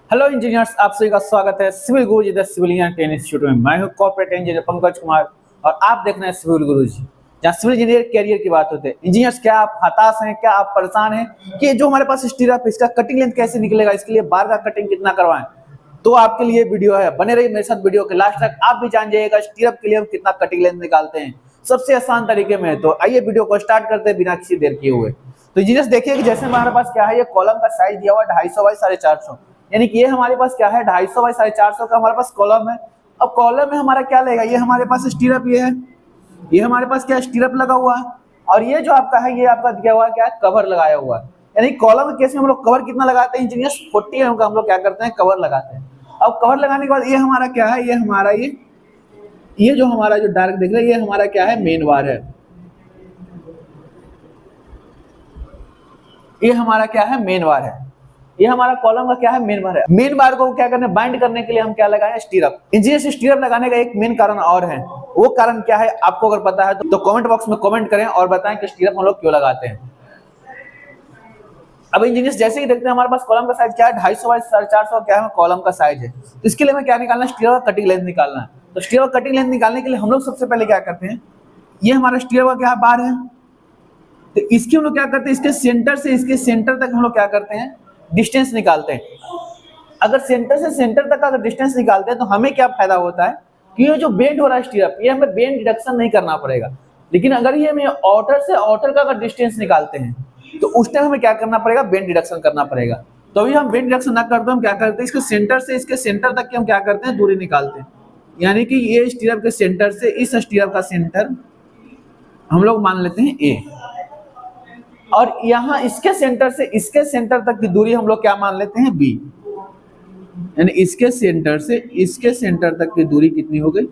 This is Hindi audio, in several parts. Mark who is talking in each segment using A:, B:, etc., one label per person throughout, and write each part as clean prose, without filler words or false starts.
A: हेलो इंजीनियर्स, आप सभी का स्वागत है civil Guruji the civil engineer training institute में। मैं हूं कॉर्पोरेट इंजीनियर पंकज कुमार और आप देख रहे हैं सिविल गुरुजी, जहां सिविल इंजीनियर कैरियर की बात होती है। इंजीनियर्स, क्या आप हताश हैं, क्या आप परेशान हैं कि जो हमारे पास स्टीराप इसका कटिंग लेंथ कैसे निकलेगा, इसके लिए बार का कटिंग कितना करवाएं? तो आपके लिए वीडियो है, बने रहिए मेरे साथ वीडियो के लास्ट तक। आप भी जान जाइएगा स्टीराप के लिए हम कितना कटिंग लेंथ निकालते हैं सबसे आसान तरीके में। तो आइए वीडियो को स्टार्ट करते हैं बिना किसी देर किए हुए। तो इंजीनियर्स देखिए कि जैसे हमारे पास क्या है, ये कॉलम का साइज दिया हुआ है 250 बाई 450, यानी कि ये हमारे पास क्या है 250 बाई 450 का हमारे पास कॉलम है। अब कॉलम में हमारा क्या लेगा, ये हमारे पास स्टीरअप ये है, ये हमारे पास क्या स्टीरअप लगा हुआ है, और ये जो आपका है ये आपका दिया हुआ है क्या है, कवर लगाया हुआ है। यानी कॉलम के केस में हम लोग कवर कितना लगाते हैं इंजीनियर्स, 40 mm का हम लोग क्या करते हैं, कवर लगाते हैं। अब कवर लगाने के बाद ये हमारा क्या है, ये हमारा ये जो हमारा जो डार्क दिख रहा है ये हमारा क्या है, मेन वार है। ये हमारा क्या है, मेन वार है। ये हमारा कॉलम का क्या है, मेन बार है। मेन बार को क्या करने, बाइंड करने के लिए हम क्या लगाए, स्टीरअप। इंजीनियर स्टीरअप लगाने का एक मेन कारण और है, वो कारण क्या है आपको अगर पता है तो कमेंट बॉक्स में कमेंट करें और बताएं कि स्टीरअप हम लोग क्यों लगाते हैं। अब इंजीनियर्स जैसे ही देखते हैं हमारे पास कॉलम का साइज क्या है, 250 बाई 450 क्या है कॉलम का साइज है। तो इसके लिए हमें क्या निकालना है, स्टीरअप का कटिंग लेंथ निकालना है। तो स्टीरअप का कटिंग लेंथ निकालने के लिए हम लोग सबसे पहले क्या करते हैं, ये हमारा स्टीरअप का क्या बार है, तो इसकी हम लोग क्या करते हैं, इसके सेंटर से इसके सेंटर तक हम लोग क्या करते हैं, डिस्टेंस निकालते हैं। अगर सेंटर से सेंटर तक अगर डिस्टेंस निकालते हैं तो हमें क्या फायदा होता है कि ये जो बेंड हो रहा है स्टीरअप, ये हमें बेंड डिडक्शन नहीं करना पड़ेगा। लेकिन अगर ये हमें आउटर से आउटर का अगर डिस्टेंस निकालते हैं तो उस टाइम हमें क्या करना पड़ेगा, बेंड डिडक्शन करना पड़ेगा। तो अभी हम बेंड डिडक्शन ना करते हम क्या करते हैं, इसके सेंटर से इसके सेंटर तक की हम क्या करते हैं, दूरी निकालते हैं। यानी कि ये स्टीरअप के सेंटर से इस स्टीरअप का सेंटर हम लोग मान लेते हैं ए, और यहाँ इसके सेंटर से इसके सेंटर तक की दूरी हम लोग क्या मान लेते हैं, बी। यानी इसके सेंटर से इसके सेंटर तक की दूरी कितनी हो गई,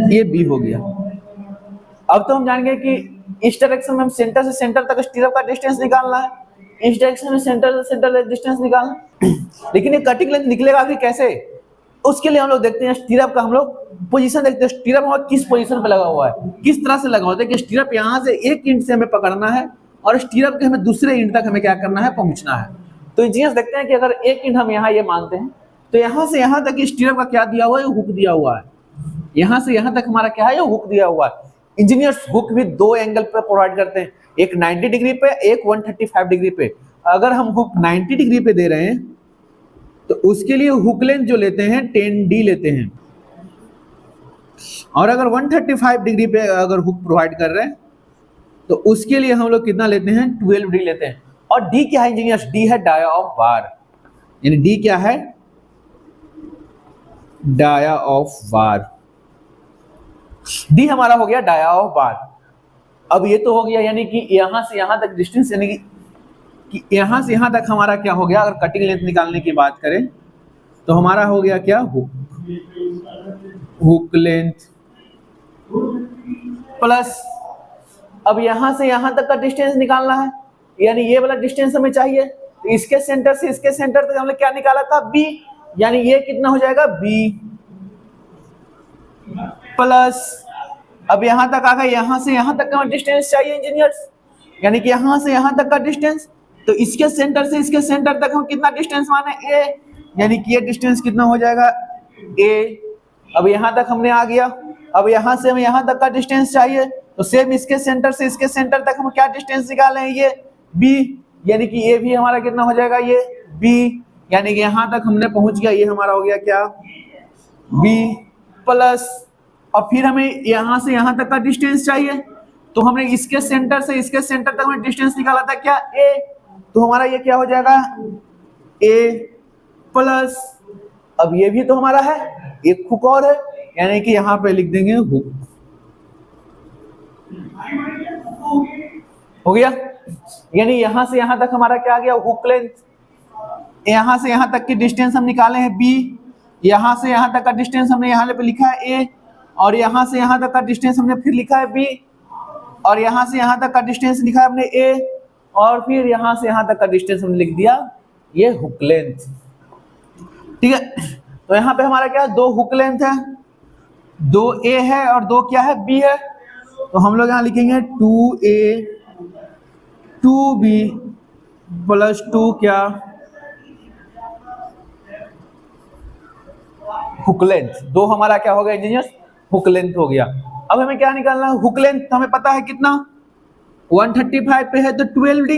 A: ये बी हो गया। अब तो हम जानेंगे कि इस डायरेक्शन में हम सेंटर से सेंटर तक स्टीरअप का डिस्टेंस निकालना है, इस डायरेक्शन में सेंटर से सेंटर डिस्टेंस निकालना है। लेकिन ये कटिंग लेंथ निकलेगा भी कैसे, उसके लिए हम लोग देखते हैं स्टीरअप का हम लोग पोजीशन देखते हैं, स्टीरअप हमारा किस पोजीशन पे लगा हुआ है, किस तरह से लगा होता है कि स्टीरअप यहाँ से एक इंच से हमें पकड़ना है और स्टीरअप के हमें दूसरे इंच तक हमें क्या करना है, पहुंचना है। तो इंजीनियर्स देखते हैं कि अगर एक इंच हम यहाँ ये मानते हैं तो यहाँ से यहाँ तक स्टीरअप का क्या दिया हुआ है, हुक दिया हुआ है। यहाँ से यहाँ तक हमारा क्या है, ये हुक दिया हुआ है। इंजीनियर्स हुक भी दो एंगल पे प्रोवाइड करते हैं, एक 90 डिग्री पे, एक 135 डिग्री पे। अगर हम हुक 90 डिग्री पे दे रहे हैं तो उसके लिए हुक लेंथ जो लेते हैं 10D लेते हैं, और अगर 135 डिग्री पे अगर हुक प्रोवाइड कर रहे हैं तो उसके लिए हम लोग कितना लेते हैं, 12D लेते हैं। और डी क्या है इंजीनियर्स, डी है डाया ऑफ वार। यानी डी क्या है, डाया ऑफ वार। डी हमारा हो गया डाया ऑफ वार। अब ये तो हो गया यानी कि यहां से यहां तक डिस्टेंस, यानी कि यहां से यहां तक हमारा क्या हो गया, अगर कटिंग लेंथ निकालने की बात करें तो हमारा हो गया क्या, हुक लेंथ प्लस, अब यहां से यहां तक का डिस्टेंस निकालना है, यानी ये वाला डिस्टेंस हमें चाहिए। तो इसके सेंटर से इसके सेंटर तक हमने क्या निकाला था, बी। यानी ये कितना हो जाएगा, बी प्लस, अब यहां तक आ गया, यहां से यहां तक का डिस्टेंस चाहिए इंजीनियर्स, यानी कि यहां से यहां तक का डिस्टेंस। तो इसके सेंटर से इसके सेंटर तक हम कितना डिस्टेंस माने, ए। यानी कि ये डिस्टेंस कितना हो जाएगा, ए। अब यहां तक हमने आ गया, अब यहां से हमें यहां तक का डिस्टेंस चाहिए, तो सेम इसके सेंटर से इसके सेंटर तक हम क्या डिस्टेंस निकाले हैं, ये बी। यानी कि ये भी हमारा कितना हो जाएगा, ये बी। यानी कि यहां तक हमने पहुंच गया, ये हमारा हो गया क्या, बी प्लस, और फिर हमें यहां से यहां तक का डिस्टेंस चाहिए, तो हमने इसके सेंटर से इसके सेंटर तक हमने डिस्टेंस निकाला था क्या, ए। तो हमारा ये क्या हो जाएगा, ए प्लस, अब ये भी तो हमारा है, एक हुक और है, यानी कि यहां पे लिख देंगे हुक। हो गया, यानी यहां से यहां तक हमारा क्या आ गया, हुक लेंथ। यहां से यहां तक की डिस्टेंस हम निकाले हैं बी, यहां से यहां तक का डिस्टेंस हमने यहां पे लिखा है ए, और यहां से यहां तक का डिस्टेंस हमने फिर लिखा है बी, और यहां से यहां तक का डिस्टेंस लिखा है हमने ए, और फिर यहां से यहां तक का डिस्टेंस हमने लिख दिया ये हुक लेंथ। ठीक है, तो यहां पे हमारा क्या है, दो हुक लेंथ है, दो ए है और दो क्या है, बी है। तो हम लोग यहां लिखेंगे 2A 2B प्लस 2 क्या हुक लेंथ, 2 हमारा क्या हो गया इंजीनियर्स, हुक लेंथ हो गया। अब हमें क्या निकालना है, हुक लेंथ हमें पता है कितना 135 पे है तो 12D,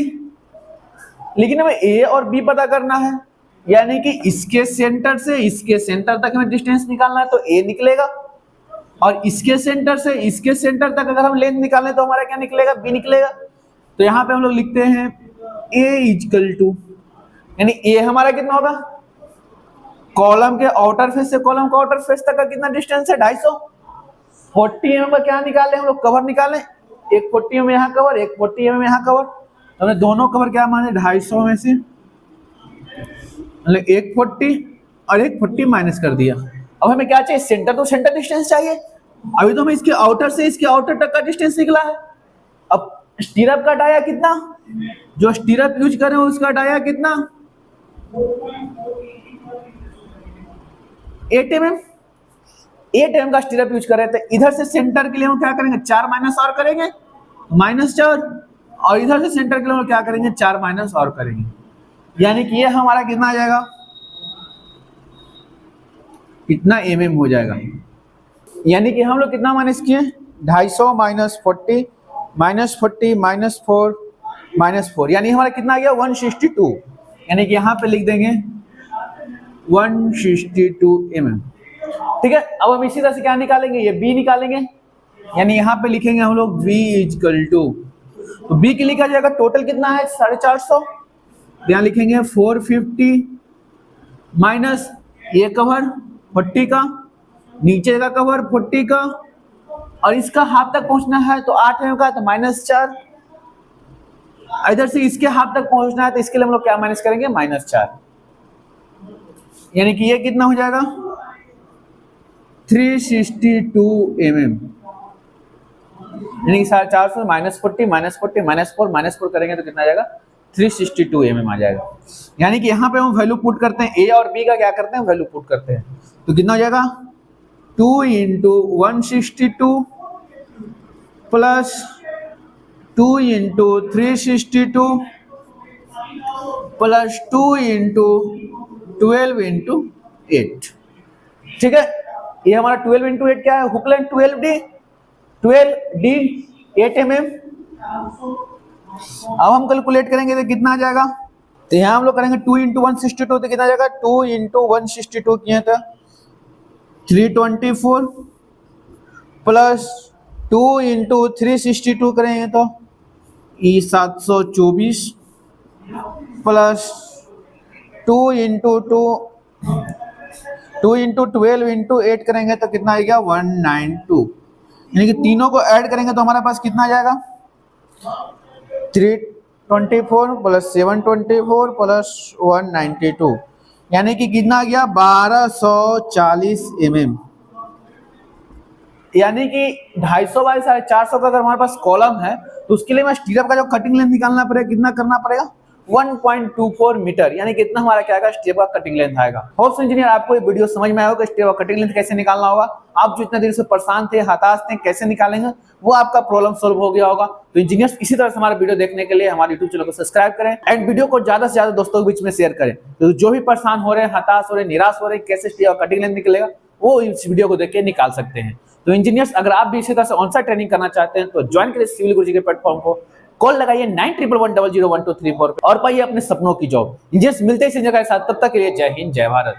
A: लेकिन हमें ए और बी पता करना है, यानी कि इसके सेंटर से इसके सेंटर तक हमें डिस्टेंस निकालना है तो ए निकलेगा, और इसके सेंटर से इसके सेंटर तक अगर हम लेंथ निकालें तो हमारा क्या निकलेगा, बी निकलेगा। तो यहाँ पे हम लोग लिखते हैं ए इक्वल टू, यानी ए हमारा कितना होगा, कॉलम के आउटर फेस से कॉलम के आउटर फेस तक का कितना डिस्टेंस है 250। 40 mm का क्या निकाले हम लोग, कवर निकाले, एक 40 mm यहाँ कवर, एक 40 mm यहाँ कवर, तो हमने दोनों कवर क्या माने 250 में से, मतलब एक 40 और एक 40 माइनस कर दिया। अब हमें क्या चाहिए, सेंटर टू सेंटर डिस्टेंस चाहिए। अभी तो हमें इसके आउटर से इसके आउटर तक का डिस्टेंस निकला है। अब स्टीरअप का डाया कितना, जो स्टीरअप यूज करें उसका डाया कितना 8 mm, 8 mm का स्टीरअप यूज करें तो इधर से सेंटर के लिए हम क्या करेंगे 4 माइनस और करेंगे -4, और इधर से सेंटर के लिए हम क्या करेंगे 4 माइनस और करेंगे, यानी कि ये हमारा कितना आ जाएगा, कितना mm हो जाएगा, यानी कि हम लोग कितना माइनस किए 250 माइनस 40 माइनस 40 माइनस 4 यानी हमारा कितना आ गया 162, यानी कि यहाँ पे लिख देंगे 162 mm। ठीक है, अब हम इसी तरह से क्या निकालेंगे, ये b निकालेंगे, यानी यहाँ पे लिखेंगे हम लोग v इक्वल टू, तो b की लिखा जाएगा टोटल कितना है 450, यहाँ लिखेंगे 450 माइनस ये कवर 40 का, नीचे का कवर 40 का, और इसका हाफ तक पहुंचना है तो 8 mm का तो -4, इधर से इसके हाफ तक पहुंचना है तो इसके लिए हम लोग क्या माइनस करेंगे -4, यानी कि ये कितना हो जाएगा 362 mm, यानी कि 450 -40 -4 करेंगे तो कितना आ जाएगा 362 mm आ जाएगा। यानी कि यहाँ पे हम वैल्यू पुट करते हैं, ए और बी का क्या करते हैं वैल्यू पुट करते हैं, तो कितना हो जाएगा 2 × 162 प्लस 2 × 362 प्लस 2 × 12 × 8। ठीक है, ये हमारा 12 × 8 क्या है, हुक लेंथ 12D 8 mm। अब हम कैलकुलेट करेंगे तो कितना आ जाएगा, तो यहाँ हम लोग करेंगे 2 × 162 तो कितना आ जाएगा 2 × 162 किए तो 324 प्लस 2 × 362 करेंगे तो ये 724 प्लस 2 × 12 × 8 करेंगे तो कितना आएगा 192, यानी कि तीनों को ऐड करेंगे तो हमारे पास कितना आ जाएगा 324 प्लस 724 प्लस 192, यानी कि कितना आ गया 1240 mm, यानी कि 250 बाई 450 का अगर हमारे पास कॉलम है तो उसके लिए मैं स्टीरअप का जो कटिंग लेंथ निकालना पड़ेगा, कितना करना पड़ेगा 1.24 मीटर, यानी कितना हमारा क्या आएगा स्टीरअप का कटिंग लेंथ आएगा। होप्स इंजीनियर आपको ये वीडियो समझ में आया होगा, स्टीरअप का कटिंग लेंथ कैसे निकालना होगा। आप जो इतना देर से परेशान थे, हताश थे, कैसे निकालेंगे वो आपका प्रॉब्लम सोल्व हो गया होगा। तो इंजीनियर्स इसी तरह से हमारा वीडियो देखने के लिए हमारे यूट्यूब चैनल को सब्सक्राइब करें एंड वीडियो को ज्यादा से ज्यादा दोस्तों के बीच में शेयर करें। तो जो भी परेशान हो रहे हैं, हताश हो रहे हैं, निराश हो रहे हैं, कैसे स्टीरअप का कटिंग लेंथ निकलेगा वो इस वीडियो को देख के निकाल सकते हैं। तो इंजीनियर्स अगर आप भी इसी तरह से ऑन-साइट ट्रेनिंग करना चाहते हैं तो ज्वाइन करें सिविल गुरुजी के प्लेटफॉर्म को, कॉल लगाइए 9111001234 पे और पाइए अपने सपनों की जॉब। इंजीनियर्स मिलते हैं इसी जगह के साथ, तब तक के लिए जय हिंद जय भारत।